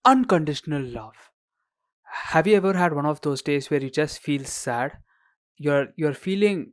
unconditional love. Have you ever had one of those days where you just feel sad? You're feeling,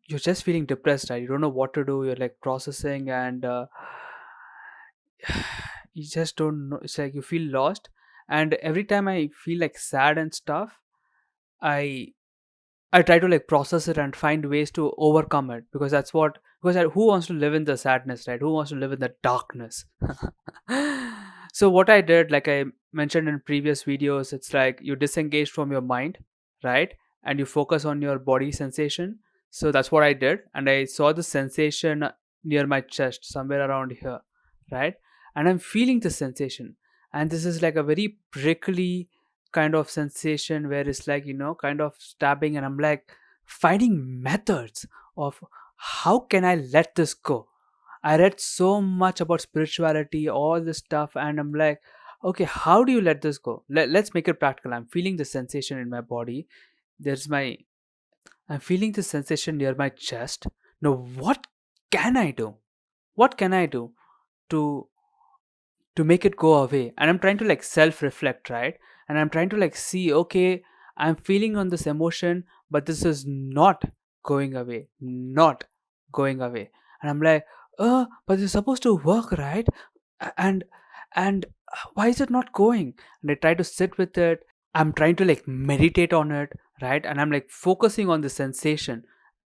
you're just feeling depressed, right? You don't know what to do. You're like processing, and you just don't know. It's like you feel lost. And every time I feel like sad and stuff, I I try to like process it and find ways to overcome it, because that's what, because who wants to live in the sadness, right? Who wants to live in the darkness? So what I did, like I mentioned in previous videos, it's like you disengage from your mind, right? And you focus on your body sensation. So that's what I did, and I saw the sensation near my chest, somewhere around here, right? And I'm feeling the sensation, and this is like a very prickly kind of sensation where it's like, kind of stabbing, and I'm like finding methods of how can I let this go. I read so much about spirituality, all this stuff, and I'm like, okay, how do you let this go? Let's make it practical. I'm feeling the sensation in my body. There's my, I'm feeling the sensation near my chest. Now, what can I do? What can I do to make it go away? And I'm trying to like self reflect, right? And I'm trying to like see, okay, I'm feeling on this emotion, but this is not going away, not going away. And I'm like, but it's supposed to work, right? And why is it not going? And I try to sit with it. I'm trying to like meditate on it, right? And I'm like focusing on the sensation.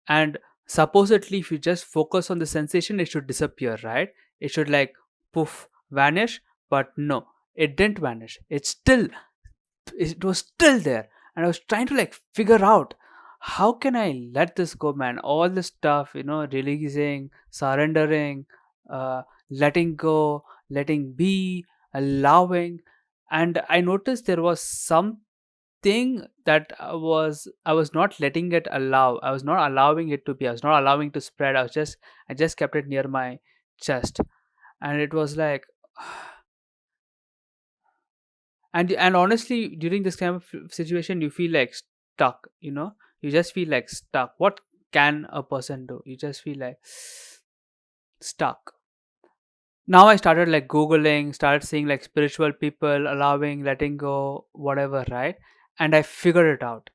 And supposedly, if you just focus on the sensation, it should disappear, right? It should like poof, vanish. But no, it didn't vanish. It was still there. And I was trying to like figure out, how can I let this go, man? All this stuff, releasing, surrendering, letting go, letting be, allowing. And I noticed there was something that I was not letting it allow. I was not allowing it to be. I was not allowing it to spread. I just kept it near my chest. And it was like, and honestly, during this kind of situation, you feel like stuck. You just feel like stuck. What can a person do? You just feel like stuck. Now I started like googling, started seeing like spiritual people allowing, letting go, whatever, right? And I figured it out.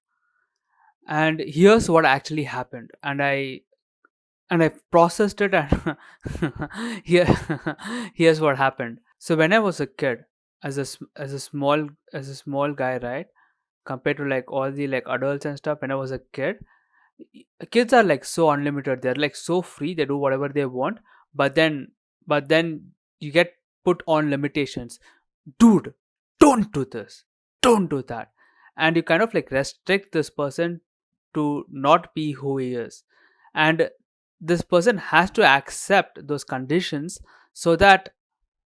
And here's what actually happened. And I processed it, and here here's what happened. So when I was a kid, as a small guy, right, compared to like all the like adults and stuff, when I was a kid, kids are like so unlimited. They're like so free. They do whatever they want. But then but then you get put on limitations. Dude, don't do this, don't do that. And you kind of like restrict this person to not be who he is. And this person has to accept those conditions so that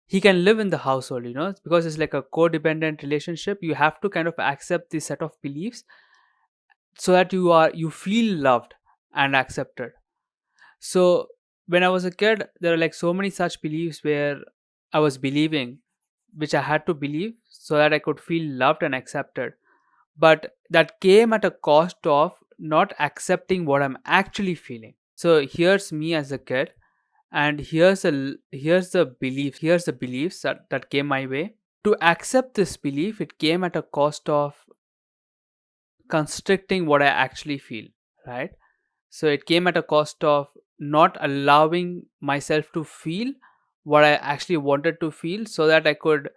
he can live in the household, because it's like a codependent relationship. You have to kind of accept this set of beliefs so that you feel loved and accepted. So when I was a kid, there are like so many such beliefs where I was believing, which I had to believe so that I could feel loved and accepted. But that came at a cost of not accepting what I'm actually feeling. So here's me as a kid, and here's the beliefs that came my way. To accept this belief, it came at a cost of constricting what I actually feel, right? So it came at a cost of not allowing myself to feel what I actually wanted to feel, so that I could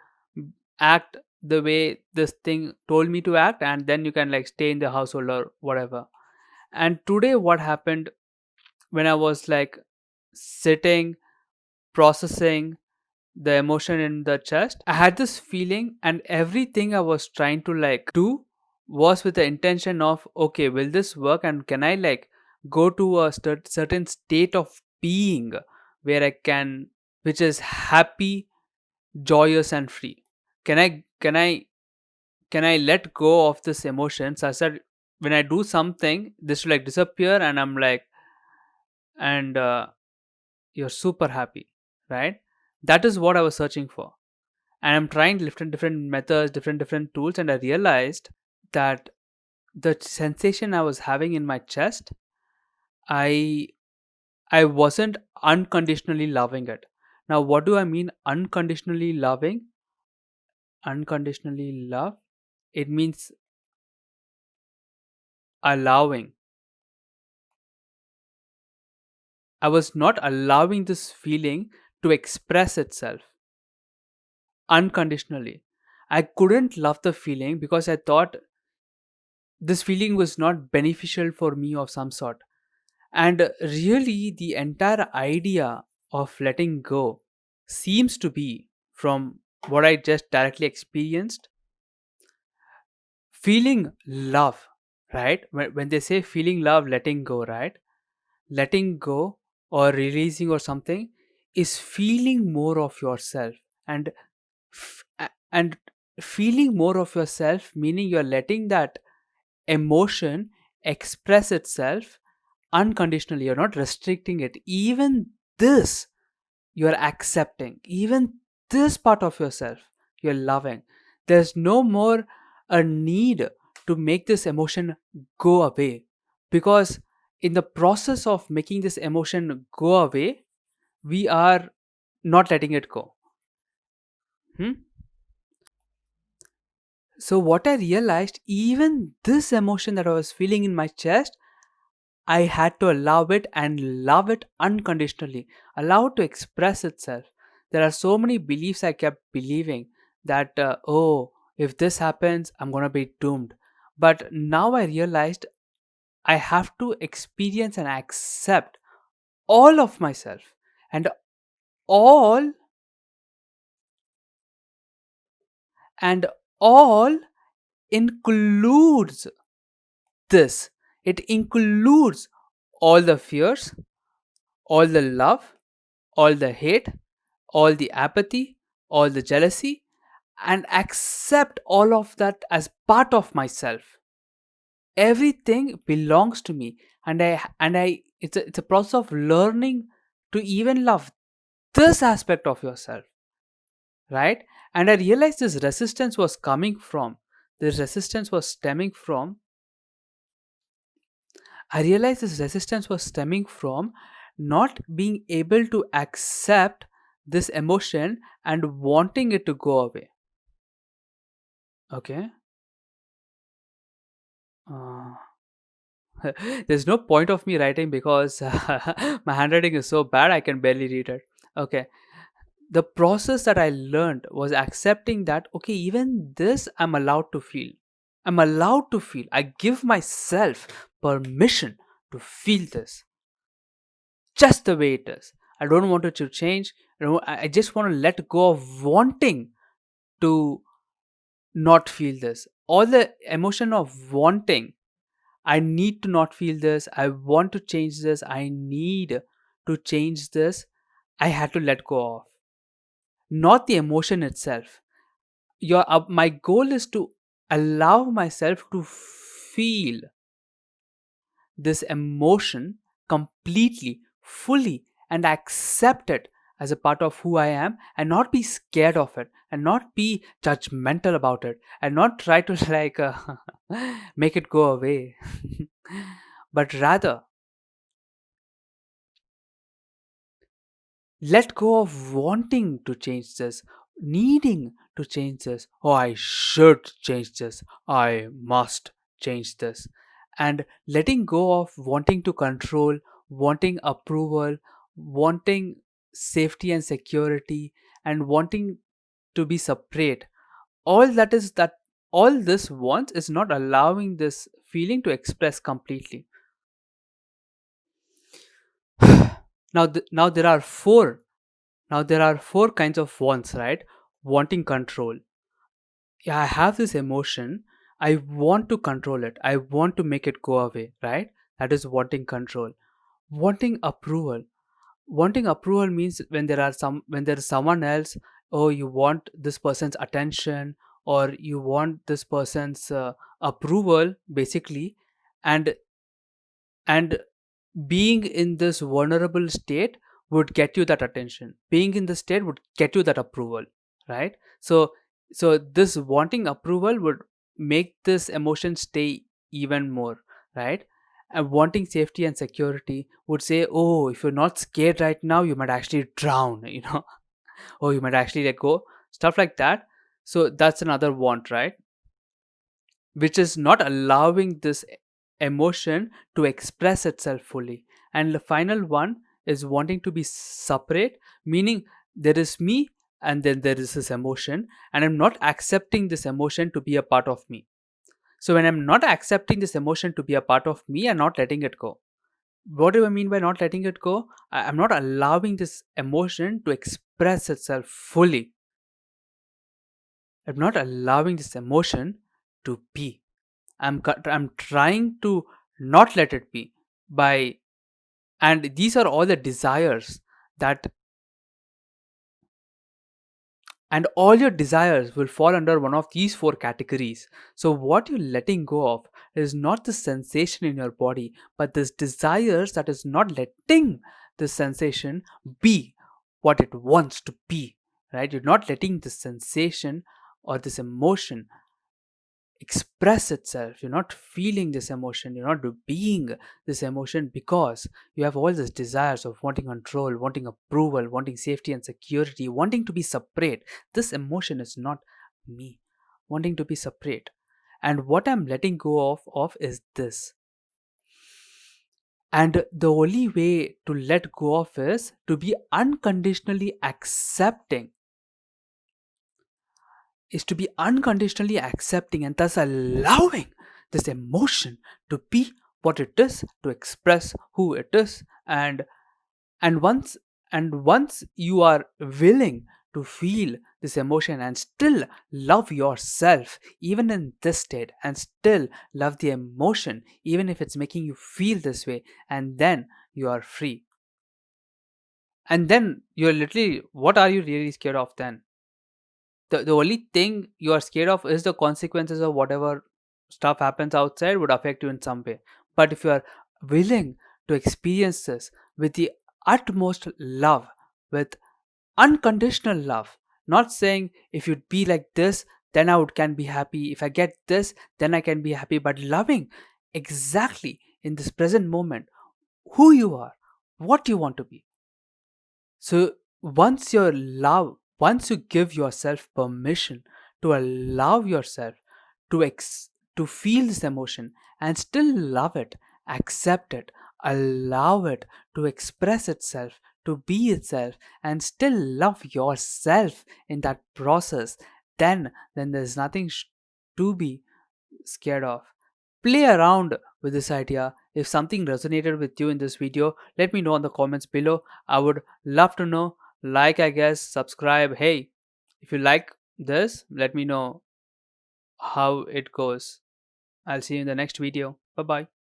act the way this thing told me to act, and then you can like stay in the household or whatever. And today, what happened, when I was like sitting, processing the emotion in the chest, I had this feeling, and everything I was trying to like do was with the intention of, okay, will this work, and can I like go to a certain state of being where I can, which is happy, joyous, and free. Can I can i can i let go of this emotion such that when I do something, this will like disappear, and I'm like, and you're super happy, right? That is what I was searching for. And I'm trying different methods, different tools, and I realized that the sensation I was having in my chest, i I wasn't unconditionally loving it. Now, what do I mean unconditionally loving? unconditionally love, it means allowing. I was not allowing this feeling to express itself unconditionally. I couldn't love the feeling because I thought this feeling was not beneficial for me of some sort. And really, the entire idea of letting go seems to be, from what I just directly experienced, feeling love, right? When they say feeling love, letting go, right? Letting go or releasing or something is feeling more of yourself. And and feeling more of yourself, meaning you're letting that emotion express itself unconditionally. You're not restricting it. Even this you're accepting, even this part of yourself you're loving. There's no more a need to make this emotion go away, because in the process of making this emotion go away, we are not letting it go. Hmm? So what I realized, even this emotion that I was feeling in my chest, I had to allow it and love it unconditionally, allow it to express itself. There are so many beliefs I kept believing that, oh, if this happens, I'm going to be doomed. But now I realized I have to experience and accept all of myself. And all, and all includes this. It includes all the fears, all the love, all the hate, all the apathy, all the jealousy, and accept all of that as part of myself. Everything belongs to me, and I it's a process of learning to even love this aspect of yourself, right? And I realized this resistance was coming from, this resistance was stemming from, I realized this resistance was stemming from not being able to accept this emotion and wanting it to go away. Okay. Uh, there's no point of me writing because my handwriting is so bad I can barely read it. Okay. The process that I learned was accepting that, okay, even this I'm allowed to feel. I'm allowed to feel. I give myself permission to feel this just the way it is. I don't want it to change. I just want to let go of wanting to not feel this. All the emotion of wanting, I need to not feel this. I want to change this. I need to change this. I had to let go of. Not the emotion itself. My goal is to allow myself to feel this emotion completely, fully, and accept it as a part of who I am, and not be scared of it, and not be judgmental about it, and not try to like make it go away, but rather let go of wanting to change this, needing to change this. Oh, I should change this. I must change this. And letting go of wanting to control, wanting approval, wanting safety and security, and wanting to be separate. All that is that all this wants is not allowing this feeling to express completely. Now there are four. Now there are four kinds of wants, right? Wanting control. Yeah, I have this emotion. I want to control it. I want to make it go away, right? That is wanting control. Wanting approval. Wanting approval means when there is someone else, oh, you want this person's attention, or you want this person's approval basically, and and being in this vulnerable state would get you that attention, being in the state would get you that approval, right? So this wanting approval would make this emotion stay even more, right? And wanting safety and security would say, oh, if you're not scared right now, you might actually drown, or you might actually let go, stuff like that. So that's another want, right? Which is not allowing this emotion to express itself fully. And the final one is wanting to be separate, meaning there is me and then there is this emotion, and I'm not accepting this emotion to be a part of me. So when I'm not accepting this emotion to be a part of me and not letting it go, what do I mean by not letting it go? I'm not allowing this emotion to express itself fully. I'm not allowing this emotion to be. I'm trying to not let it be by, and these are all the desires that, and all your desires will fall under one of these four categories. So what you're letting go of is not the sensation in your body, but this desires that is not letting the sensation be what it wants to be, right? You're not letting the sensation or this emotion express itself. You're not feeling this emotion, you're not being this emotion, because you have all these desires of wanting control, wanting approval, wanting safety and security, wanting to be separate. This emotion is not me, wanting to be separate. And what I'm letting go of is this. And the only way to let go of is to be unconditionally accepting, is to be unconditionally accepting and thus allowing this emotion to be what it is, to express who it is. And once, and once you are willing to feel this emotion and still love yourself even in this state, and still love the emotion even if it's making you feel this way, and then you are free. And then you're literally, what are you really scared of then? The only thing you are scared of is the consequences of whatever stuff happens outside would affect you in some way. But if you are willing to experience this with the utmost love, with unconditional love, not saying if you'd be like this, then I would can be happy. If I get this, then I can be happy. But loving exactly in this present moment who you are, what you want to be. So once you give yourself permission to allow yourself to to feel this emotion and still love it, accept it, allow it to express itself, to be itself, and still love yourself in that process, then there's nothing to be scared of. Play around with this idea. If something resonated with you in this video, let me know in the comments below. I would love to know. Like, I guess, subscribe. Hey, if you like this, let me know how it goes. I'll see you in the next video. Bye bye.